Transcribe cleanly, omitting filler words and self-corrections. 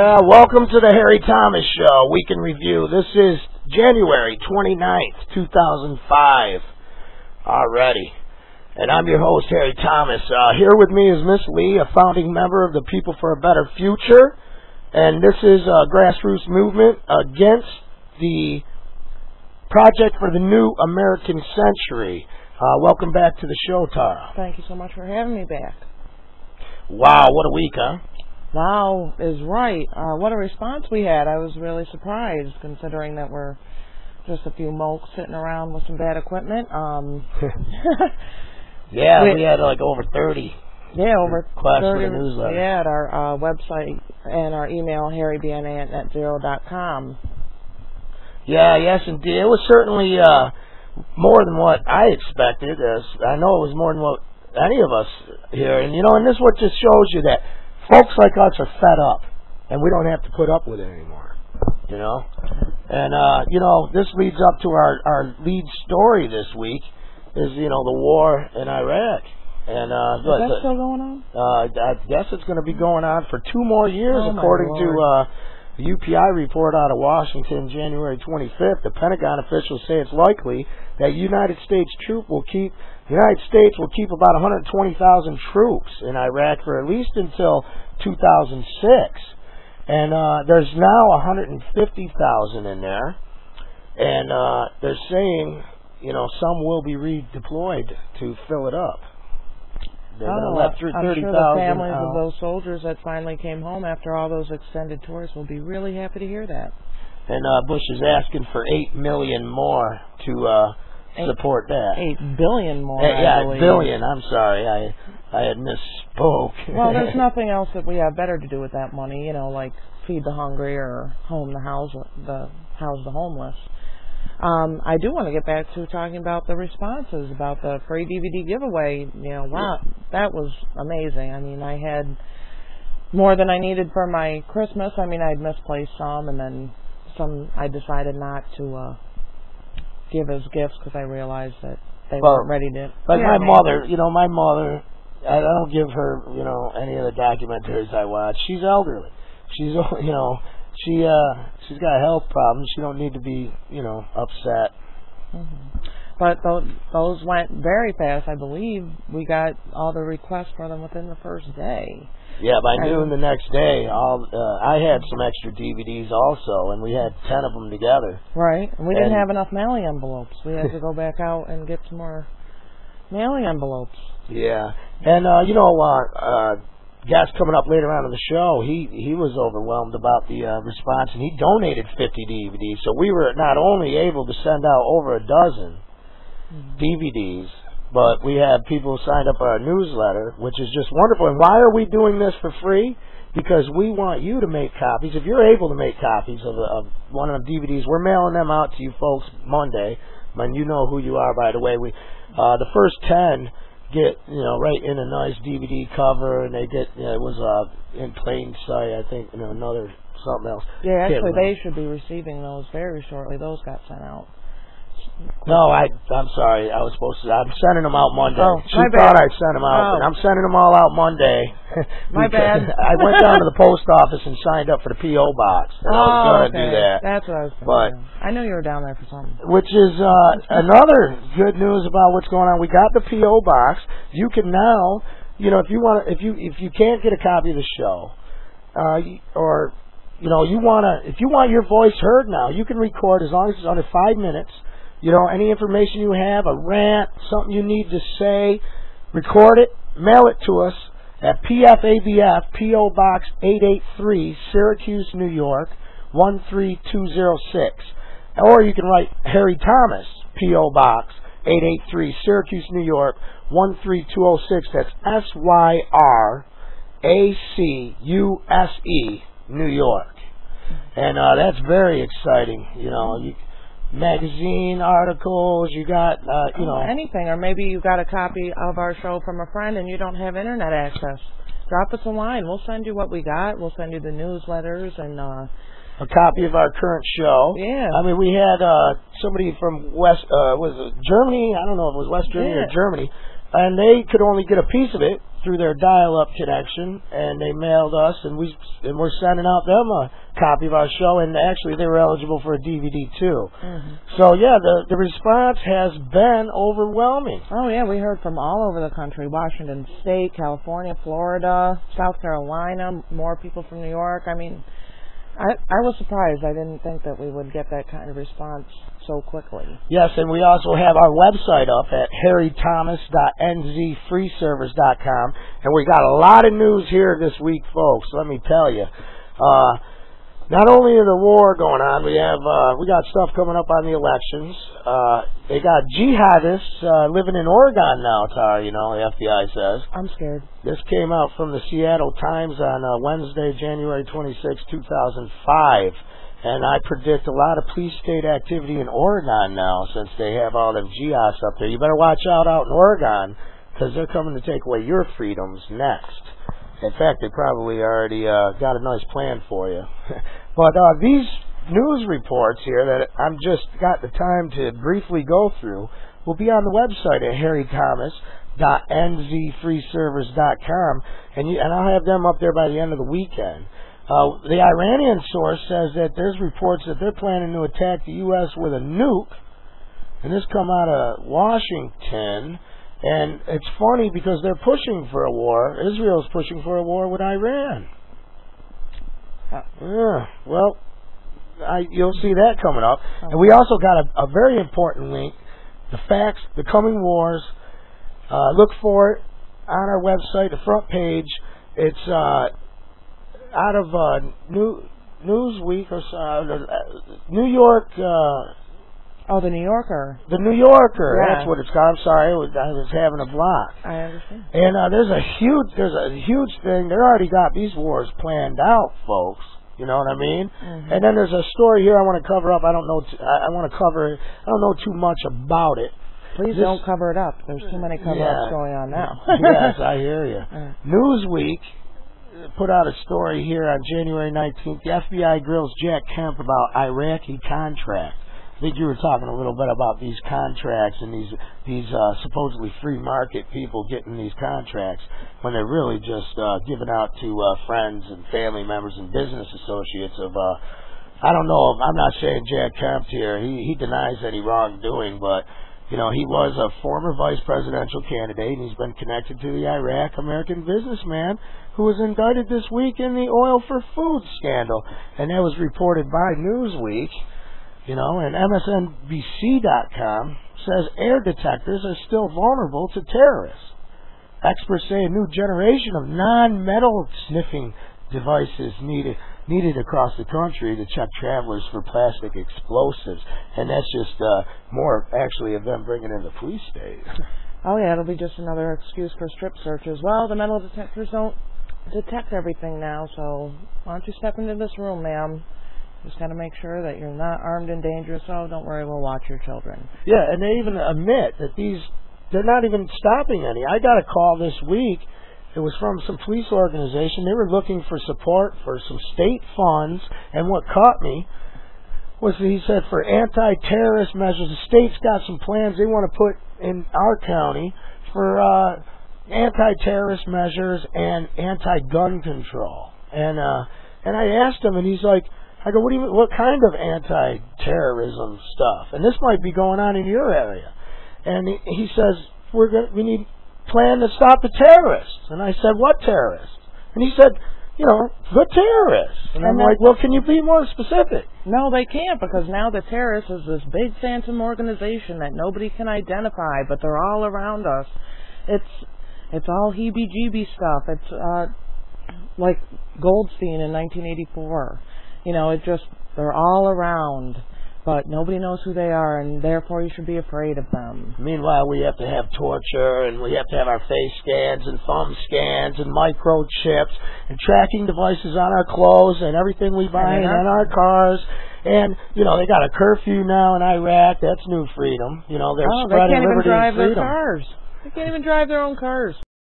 Yeah, welcome to the Harry Thomas Show, Week in Review. This is January 29th, 2005. Alrighty. And I'm your host, Harry Thomas. Here with me is Miss Lee, a founding member of the People for a Better Future. And this is a grassroots movement against the Project for the New American Century. Welcome back to the show, Tara. Thank you so much for having me back. Wow, what a week, huh? Wow is right. What a response we had. I was really surprised, considering that we're just a few mokes sitting around with some bad equipment. Yeah, we had like over 30. Yeah, over requests 30 for the newsletter. Yeah, at our website and our email, harrybna@netzero.com. Yeah, yes, indeed. It was certainly more than what I expected. I know it was more than what any of us here. And, and this what just shows you that folks like us are fed up, and we don't have to put up with it anymore, And, this leads up to our lead story this week is, the war in Iraq. And is that still going on? I guess it's going to be going on for 2 more years, according to the UPI report out of Washington, January 25th. The Pentagon officials say it's likely that United States will keep about 120,000 troops in Iraq for at least until 2006. And there's now 150,000 in there. And they're saying, some will be redeployed to fill it up. They're going to let through 30,000. I'm sure the families of those soldiers that finally came home after all those extended tours will be really happy to hear that. And Bush is asking for $8 million more to support that. $8 billion more. Yeah, I believe. $8 billion. I'm sorry, I had misspoke. Well, there's nothing else that we have better to do with that money. Like feed the hungry or house the homeless. I do want to get back to talking about the responses about the free DVD giveaway. Wow, that was amazing. I had more than I needed for my Christmas. I'd misplaced some, and then some I decided not to give as gifts because I realized that they weren't ready to. Like my mother, I don't give her, any of the documentaries I watch. She's elderly. She's, she's got health problems. She don't need to be, upset. Mm-hmm. But those went very fast. I believe we got all the requests for them within the first day. Yeah, by noon the next day, I had some extra DVDs also, and we had 10 of them together. Right. And we didn't have enough mailing envelopes. We had to go back out and get some more mailing envelopes. Yeah. And, guest coming up later on in the show, he was overwhelmed about the response, and he donated 50 DVDs. So we were not only able to send out over a dozen DVDs, but we had people signed up for our newsletter, which is just wonderful. And why are we doing this for free? Because we want you to make copies. If you're able to make copies of one of the DVDs, we're mailing them out to you folks Monday. And you know who you are, by the way. The first 10 get, right in a nice DVD cover, and they get, it was in plain sight, I think, another something else. Yeah, actually, they should be receiving those very shortly. Those got sent out. No, I'm sorry. I'm sending them out Monday. Oh, she thought I sent them out, but I'm sending them all out Monday. My bad. I went down to the post office and signed up for the P.O. box. And I was going to do that. That's what I was thinking. I knew you were down there for something. Which is another good news about what's going on. We got the P.O. box. You can now, if you can't get a copy of the show, or if you want your voice heard now, you can record as long as it's under 5 minutes. Any information you have, a rant, something you need to say, record it, mail it to us at PFABF, P.O. Box 883, Syracuse, New York, 13206. Or you can write Harry Thomas, P.O. Box 883, Syracuse, New York, 13206. That's SYRACUSE, New York. And that's very exciting, magazine articles, you got, anything, or maybe you got a copy of our show from a friend and you don't have internet access. Drop us a line. We'll send you what we got. We'll send you the newsletters and a copy of our current show. Yeah. We had somebody from Germany. I don't know if it was West Germany or Germany. and they could only get a piece of it through their dial-up connection, and they mailed us, and we're sending out them a copy of our show, and actually they were eligible for a DVD too. So yeah, the response has been overwhelming. Oh yeah, we heard from all over the country: Washington State, California, Florida, South Carolina, more people from New York. I mean, I was surprised. I didn't think that we would get that kind of response so quickly. Yes, and we also have our website up at harrythomas.nzfreeservers.com, and we got a lot of news here this week, folks. Let me tell you. Not only is the war going on, we got stuff coming up on the elections. They got jihadists living in Oregon now, Tara, you know, the FBI says. I'm scared. This came out from the Seattle Times on Wednesday, January 26, 2005. And I predict a lot of police state activity in Oregon now, since they have all them jihadists up there. You better watch out in Oregon, because they're coming to take away your freedoms next. In fact, they probably already got a nice plan for you. But these news reports here that I'm just got the time to briefly go through will be on the website at harrythomas.nzfreeservers.com, and I'll have them up there by the end of the weekend. The Iranian source says that there's reports that they're planning to attack the U.S. with a nuke, and this come out of Washington. And it's funny because they're pushing for a war. Israel's pushing for a war with Iran. Yeah, well, you'll see that coming up. Okay. And we also got a very important link, the facts, the coming wars. Look for it on our website, the front page. It's out of Newsweek or New York. Oh, the New Yorker. The New Yorker. Yeah. That's what it's called. I'm sorry, I was having a block. I understand. And there's a huge thing. They already got these wars planned out, folks. You know what I mean? And then there's a story here I want to cover up. I don't know. I want to cover it. I don't know too much about it. Please don't cover it up. There's too many cover-ups going on now. Yes, I hear you. Newsweek put out a story here on January 19th. The FBI grills Jack Kemp about Iraqi contract. I think you were talking a little bit about these contracts and these supposedly free market people getting these contracts when they're really just given out to friends and family members and business associates of I don't know. I'm not saying Jack Kemp here. He denies any wrongdoing, but you know, he was a former vice presidential candidate, and he's been connected to the Iraq-American businessman who was indicted this week in the oil for food scandal, and that was reported by Newsweek. You know, and MSNBC.com says air detectors are still vulnerable to terrorists. Experts say a new generation of non-metal sniffing devices needed across the country to check travelers for plastic explosives. And that's just more, actually, of them bringing in the police state. Oh, yeah, it'll be just another excuse for strip searches. Well, the metal detectors don't detect everything now, so why don't you step into this room, ma'am? Just got to make sure that you're not armed and dangerous. Oh, don't worry, we'll watch your children. Yeah, and they even admit that they're not even stopping any. I got a call this week. It was from some police organization. They were looking for support for some state funds, and what caught me was he said for anti-terrorist measures, the state's got some plans they want to put in our county for anti-terrorist measures and anti-gun control. And I asked him, and he's like, I go, what kind of anti-terrorism stuff? And this might be going on in your area. And he says, we need plan to stop the terrorists. And I said, what terrorists? And he said, you know, the terrorists. And I'm like, well, can you be more specific? No, they can't, because now the terrorists is this big phantom organization that nobody can identify, but they're all around us. It's all heebie-jeebie stuff. It's like Goldstein in 1984. You know, they're all around, but nobody knows who they are, and therefore you should be afraid of them. Meanwhile, we have to have torture, and we have to have our face scans and thumb scans and microchips and tracking devices on our clothes and everything we buy and on our cars. And, you know, they got a curfew now in Iraq. That's new freedom. You know, they're spreading liberty and freedom. They can't even drive their cars. They can't even drive their own cars.